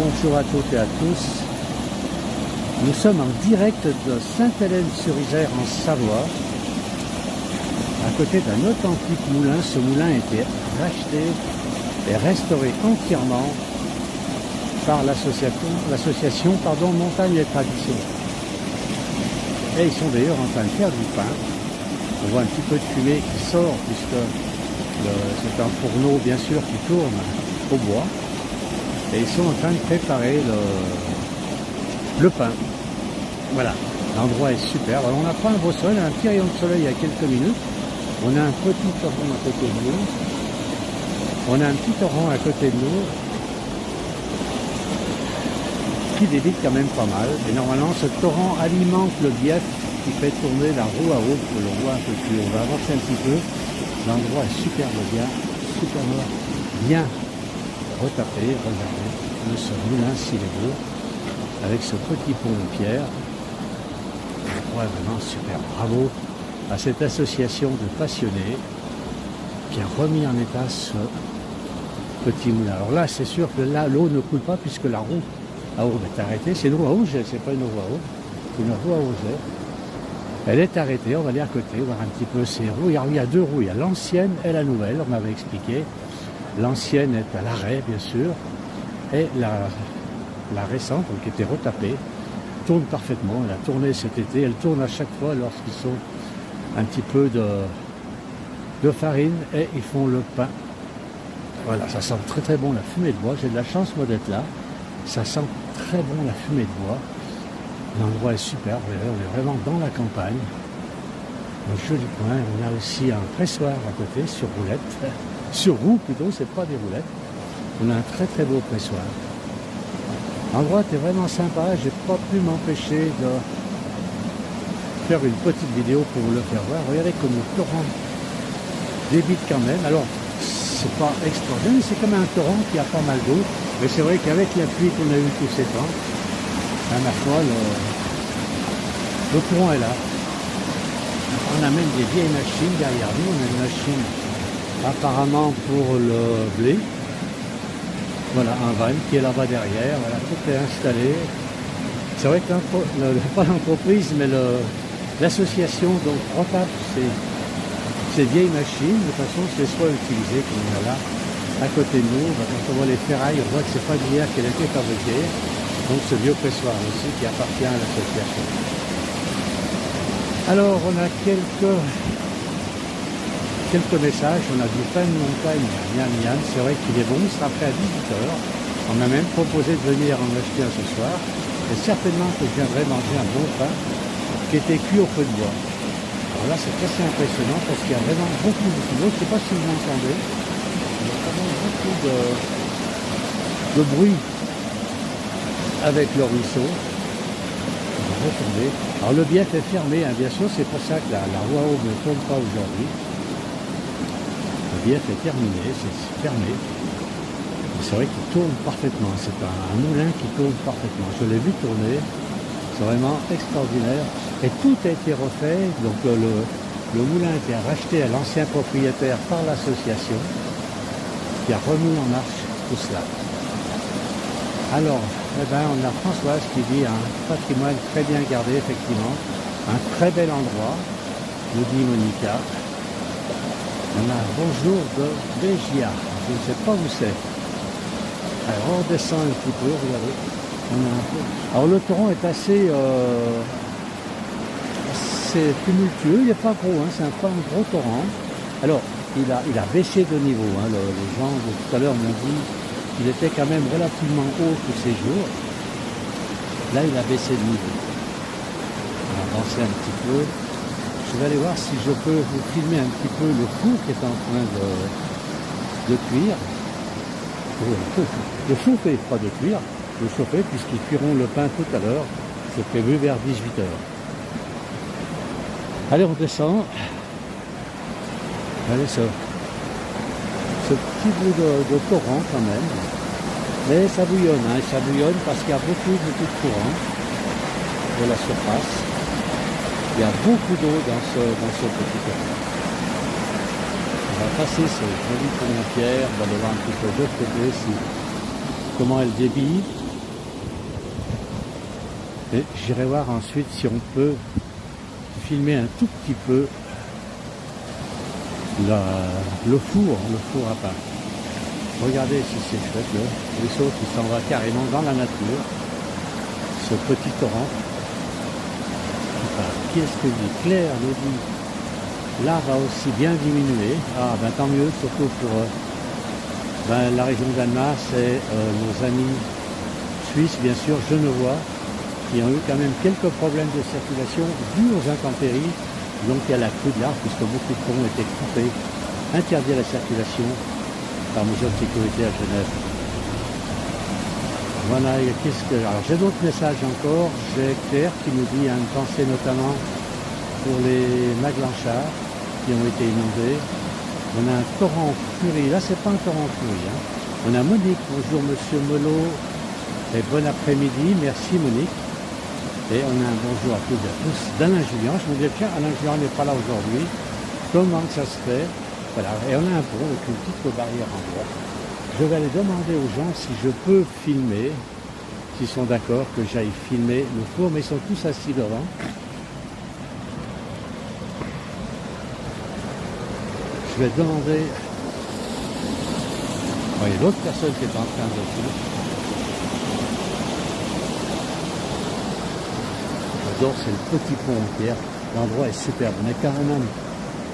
Bonjour à toutes et à tous. Nous sommes en direct de Sainte-Hélène-sur-Isère en Savoie, à côté d'un authentique moulin. Ce moulin a été racheté et restauré entièrement par l'association Montagne et Tradition. Et ils sont d'ailleurs en train de faire du pain. On voit un petit peu de fumée qui sort puisque c'est un fourneau bien sûr qui tourne au bois. Et ils sont en train de préparer le pain. Voilà, l'endroit est super. Alors on n'a pas un beau soleil, un petit rayon de soleil il y a quelques minutes. On a un petit torrent à côté de nous. On a un petit torrent à côté de nous qui débite quand même pas mal. Et normalement ce torrent alimente le bief qui fait tourner la roue à eau. On le voit un peu plus. On va avancer un petit peu. L'endroit est superbe bien retapé. Regardez, ce moulin s'il est beau, avec ce petit pont de pierre. Ouais, vraiment super. Bravo à cette association de passionnés qui a remis en état ce petit moulin. Alors là, c'est sûr que là, l'eau ne coule pas puisque la roue à eau est arrêtée. C'est une roue à eau, c'est pas une roue à eau, c'est une roue à eau. Elle est arrêtée, on va aller à côté, voir un petit peu ces roues. Il y a deux roues, il y a l'ancienne et la nouvelle, on m'avait expliqué. L'ancienne est à l'arrêt, bien sûr, et la récente, qui était retapée, tourne parfaitement. Elle a tourné cet été, elle tourne à chaque fois lorsqu'ils sont un petit peu de farine et ils font le pain. Voilà, ça sent très très bon la fumée de bois. J'ai de la chance moi d'être là. Ça sent très bon la fumée de bois. L'endroit est super, on est vraiment dans la campagne. Un joli coin. On a aussi un pressoir à côté sur roulette. Sur roue plutôt, c'est pas des roulettes. On a un très très beau pressoir. L'endroit était vraiment sympa, j'ai pas pu m'empêcher de faire une petite vidéo pour vous le faire voir. Regardez comme le torrent débite quand même. Alors, c'est pas extraordinaire, mais c'est quand même un torrent qui a pas mal d'eau. Mais c'est vrai qu'avec la pluie qu'on a eue tous ces temps, à la fois le courant est là. On a même des vieilles machines derrière nous. On a une machine apparemment pour le blé. Voilà, un van qui est là-bas derrière, voilà, tout est installé. C'est vrai que pas l'entreprise, mais l'association donc retape ces vieilles machines. De toute façon, c'est soit utilisé comme on a là, à côté de nous. Quand on voit les ferrailles, on voit que c'est pas d'hier qu'elle a été fabriquée. Donc ce vieux pressoir aussi qui appartient à l'association. Alors, on a quelques messages. On a du pain de montagne miam miam, c'est vrai qu'il est bon, il sera prêt à 18h. On m'a même proposé de venir en acheter un ce soir. Et certainement que je viendrai manger un bon pain qui était cuit au feu de bois. Alors là, c'est assez impressionnant parce qu'il y a vraiment beaucoup d'eau. Je ne sais pas si vous m'entendez. Il y a vraiment beaucoup de bruit avec le ruisseau. On va retomber. Alors le bief est fermé, hein, bien sûr, c'est pour ça que la roue à eau ne tourne pas aujourd'hui. Le bief est terminé, c'est fermé. C'est vrai qu'il tourne parfaitement. C'est un moulin qui tourne parfaitement. Je l'ai vu tourner. C'est vraiment extraordinaire. Et tout a été refait. Donc le moulin a été racheté à l'ancien propriétaire par l'association qui a remis en marche tout cela. Alors, on a Françoise qui dit un patrimoine très bien gardé, effectivement. Un très bel endroit, nous dit Monica. On a un bonjour de Bégia. Je ne sais pas où c'est. Alors on descend un petit peu, regardez. Alors le torrent est assez tumultueux, il n'est pas gros, hein, c'est pas un gros torrent. Alors il a baissé de niveau, hein, les gens de tout à l'heure m'ont dit qu'il était quand même relativement haut tous ces jours. Là il a baissé de niveau. On va avancer un petit peu. Je vais aller voir si je peux vous filmer un petit peu le four qui est en train de cuire. De chauffer, pas de cuire, de chauffer puisqu'ils cuiront le pain tout à l'heure. C'est prévu vers 18h. Allez, on descend. Allez, ce petit bout de torrent quand même. Mais ça bouillonne, hein, ça bouillonne parce qu'il y a beaucoup de courant de la surface. Il y a beaucoup d'eau dans ce petit torrent. On va passer ce joli pont de pierre, on va aller voir un petit peu de l'autre côté comment elle débite. Et j'irai voir ensuite si on peut filmer un tout petit peu le four à pain. Regardez si c'est chouette, le ruisseau qui s'en va carrément dans la nature. Ce petit torrent. Qu'est-ce que dit Claire nous dit, là va aussi bien diminuer. Ah ben tant mieux, surtout pour la région d'Annemasse et nos amis suisses, bien sûr, genevois, qui ont eu quand même quelques problèmes de circulation dus aux intempéries. Donc il y a la crue de l'arbre, puisque beaucoup de ponts étaient coupés, interdits à la circulation par mesure de sécurité à Genève. Voilà, alors j'ai d'autres messages encore. J'ai Claire qui nous dit une pensée notamment pour les Maglanchards qui ont été inondés. On a un torrent Fury, là c'est pas un torrent Fury. Hein. On a Monique, bonjour Monsieur Melot, et bon après-midi, merci Monique. Et on a un bonjour à toutes et à tous d'Alain Julien. Je me disais, tiens, Alain Julien n'est pas là aujourd'hui. Comment ça se fait? Voilà, et on a un pont avec une petite barrière en bois. Je vais aller demander aux gens si je peux filmer, s'ils sont d'accord que j'aille filmer le four, mais ils sont tous assis devant. Je vais demander... Bon, il y a l'autre personne qui est en train de filmer. J'adore, c'est le petit pont en pierre. L'endroit est superbe. On est carrément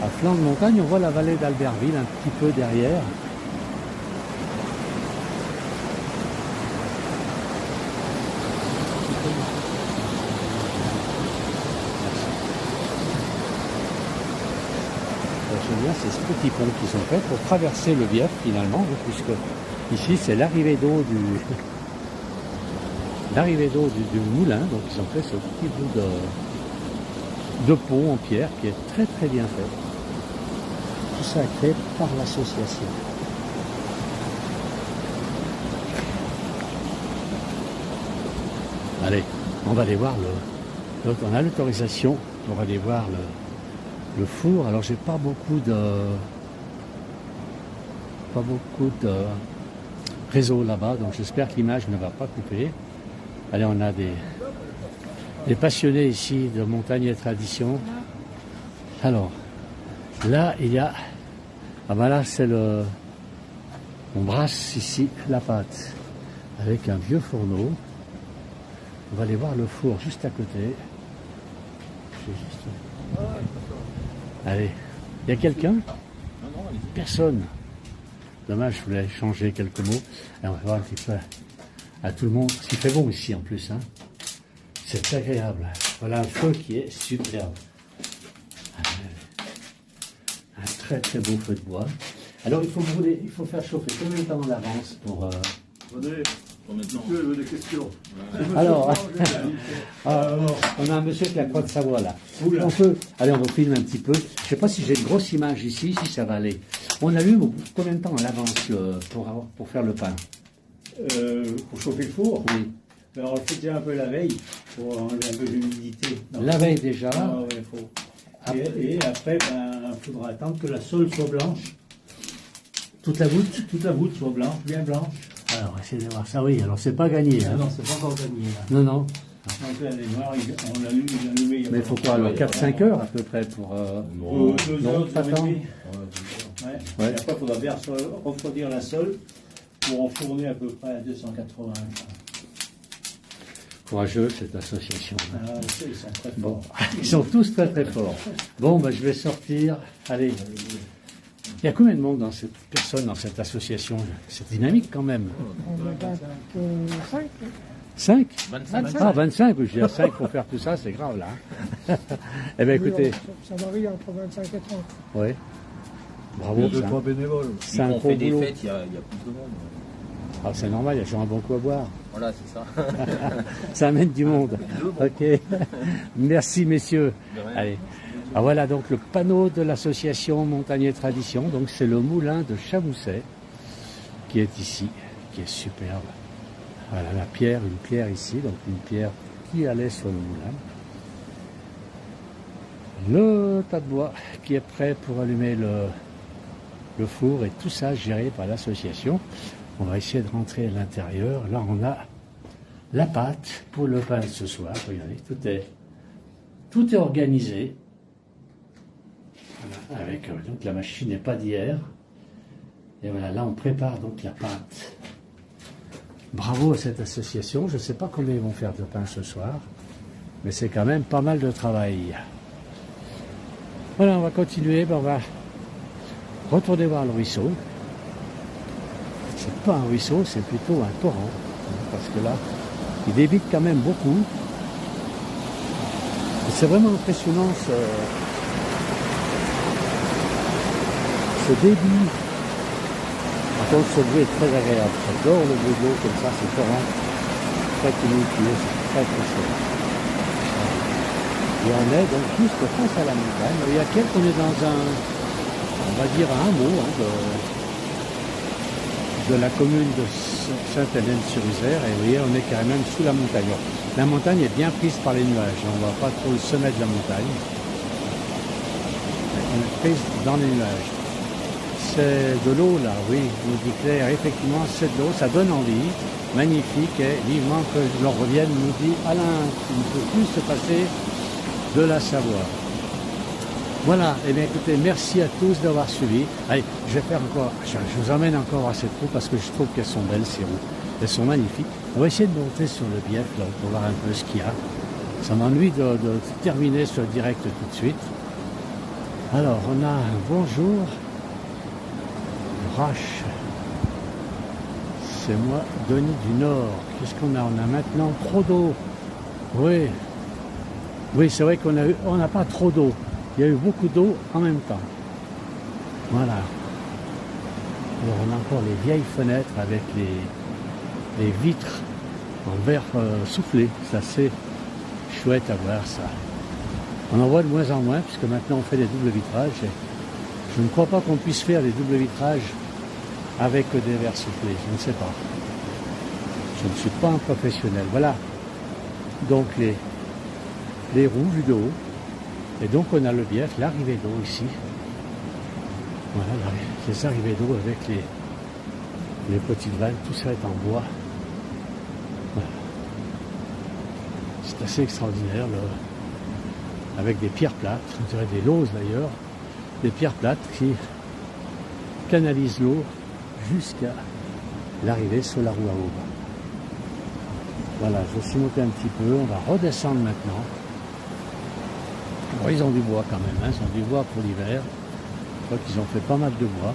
à flanc de montagne. On voit la vallée d'Albertville un petit peu derrière. J'aime bien, c'est ce petit pont qu'ils ont fait pour traverser le Bief finalement, puisque ici c'est l'arrivée d'eau du moulin, donc ils ont fait ce petit bout de pont en pierre qui est très très bien fait. Tout ça est créé par l'association. Allez, on va aller voir on a l'autorisation pour aller voir le four. Alors j'ai pas beaucoup de réseau là-bas, donc j'espère que l'image ne va pas couper. Allez, on a des passionnés ici de montagne et tradition. Alors, là, il y a... Ah ben là, c'est on brasse ici la pâte avec un vieux fourneau. On va aller voir le four juste à côté. Allez, il y a quelqu'un? Personne. Dommage, je voulais changer quelques mots. Et on va voir un petit peu à tout le monde. Ce qui fait bon ici en plus. Hein. C'est agréable. Voilà un feu qui est superbe. Un très très beau feu de bois. Alors il faut brûler, il faut faire chauffer combien de temps en avance pour... Des questions. Alors, on a un monsieur qui a croix de Savoie là. Allez, on va filmer un petit peu. Je ne sais pas si j'ai une grosse image ici, si ça va aller. On allume combien de temps en avance pour faire le pain? Pour chauffer le four? Oui. Alors, on le fait déjà un peu la veille pour enlever un peu d'humidité. La veille déjà? Ouais, faut. Et après, il faudra attendre que la sole soit blanche. Toute la voûte? Toute la voûte soit blanche, bien blanche. Alors, essayez de voir ça, oui. Alors, c'est pas gagné. Hein. Non, c'est pas encore gagné. Là. Non. Donc là, les noirs, on l'a allumé. Mais il faut quoi, alors 4-5 heures à peu près pour... 2 heures, pas tant. Ouais. Et après, il faudra bien refroidir la sole pour enfourner à peu près à 280. Courageux, cette association. Ah, ils sont très forts. Bon. Ils sont tous très très forts. Bon, je vais sortir. Allez. Il y a combien de monde dans dans cette association? C'est dynamique quand même. 25. 5 25. Ah, 25, je dis à 5 pour faire tout ça, c'est grave là. Eh bien écoutez. Ça varie entre 25 et 30. Oui. Bravo. 2-3 bénévoles. C'est un on gros fait des boulot. fêtes, il y a plus de monde. Ah, c'est normal, il y a toujours un bon coup à boire. Voilà, c'est ça. Ça amène du monde. Ok. Merci messieurs. Allez. Ah, voilà donc le panneau de l'association Montagne et Tradition. Donc c'est le moulin de Chamousset qui est ici, qui est superbe. Voilà la pierre, une pierre ici, donc une pierre qui allait sur le moulin. Le tas de bois qui est prêt pour allumer le four et tout ça géré par l'association. On va essayer de rentrer à l'intérieur. Là on a la pâte pour le pain de ce soir. Regardez, tout est organisé. Voilà, avec donc la machine n'est pas d'hier. Et voilà, là on prépare donc la pâte. Bravo à cette association. Je ne sais pas combien ils vont faire de pain ce soir, mais c'est quand même pas mal de travail. Voilà, on va continuer. On va retourner voir le ruisseau. C'est pas un ruisseau, c'est plutôt un torrent. Parce que là, il débite quand même beaucoup. C'est vraiment impressionnant ce débit. Par contre, ce bruit est très agréable. J'adore le bruit de l'eau comme ça, ce torrent très tumultueux, c'est très très chouette. Et on est donc juste face à la montagne. Il y a qu'on est dans on va dire un hameau de la commune de Sainte-Hélène-sur-Isère. Et vous voyez, on est quand même sous la montagne. La montagne est bien prise par les nuages. On ne voit pas trop le sommet de la montagne. On est prise dans les nuages. C'est de l'eau là, oui, nous dit Claire, effectivement c'est de l'eau, ça donne envie, magnifique, et vivement que l'on revienne, nous dit Alain, il ne peut plus se passer de la Savoie. Voilà, et bien écoutez, merci à tous d'avoir suivi. Allez, je vais faire encore, je vous emmène encore à cette roue parce que je trouve qu'elles sont belles ces roues, elles sont magnifiques. On va essayer de monter sur le bief là pour voir un peu ce qu'il y a. Ça m'ennuie de terminer ce direct tout de suite. Alors, on a un bonjour. Rache. C'est moi, Denis du Nord. Qu'est-ce qu'on a? On a maintenant trop d'eau. Oui. Oui, c'est vrai qu'on n'a pas trop d'eau. Il y a eu beaucoup d'eau en même temps. Voilà. Alors on a encore les vieilles fenêtres avec les vitres en verre soufflé. C'est assez chouette à voir ça. On en voit de moins en moins puisque maintenant on fait des doubles vitrages. Et je ne crois pas qu'on puisse faire des doubles vitrages avec des verres soufflés, je ne sais pas. Je ne suis pas un professionnel. Voilà. Donc les roues vues de haut. Et donc on a le bief, l'arrivée d'eau ici. Voilà, les arrivées d'eau avec les petites vannes, tout ça est en bois. Voilà. C'est assez extraordinaire, avec des pierres plates, on dirait des lauses d'ailleurs, des pierres plates qui canalisent l'eau jusqu'à l'arrivée sur la roue à aube. Voilà, je suis monté un petit peu, on va redescendre maintenant. Bon, ils ont du bois quand même, hein, ils ont du bois pour l'hiver. Je crois qu'ils ont fait pas mal de bois.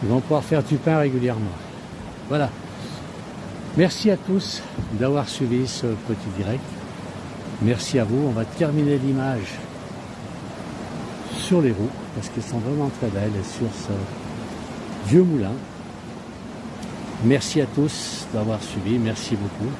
Ils vont pouvoir faire du pain régulièrement. Voilà. Merci à tous d'avoir suivi ce petit direct. Merci à vous. On va terminer l'image sur les roues parce qu'elles sont vraiment très belles et sur ce vieux moulin. Merci à tous d'avoir suivi. Merci beaucoup.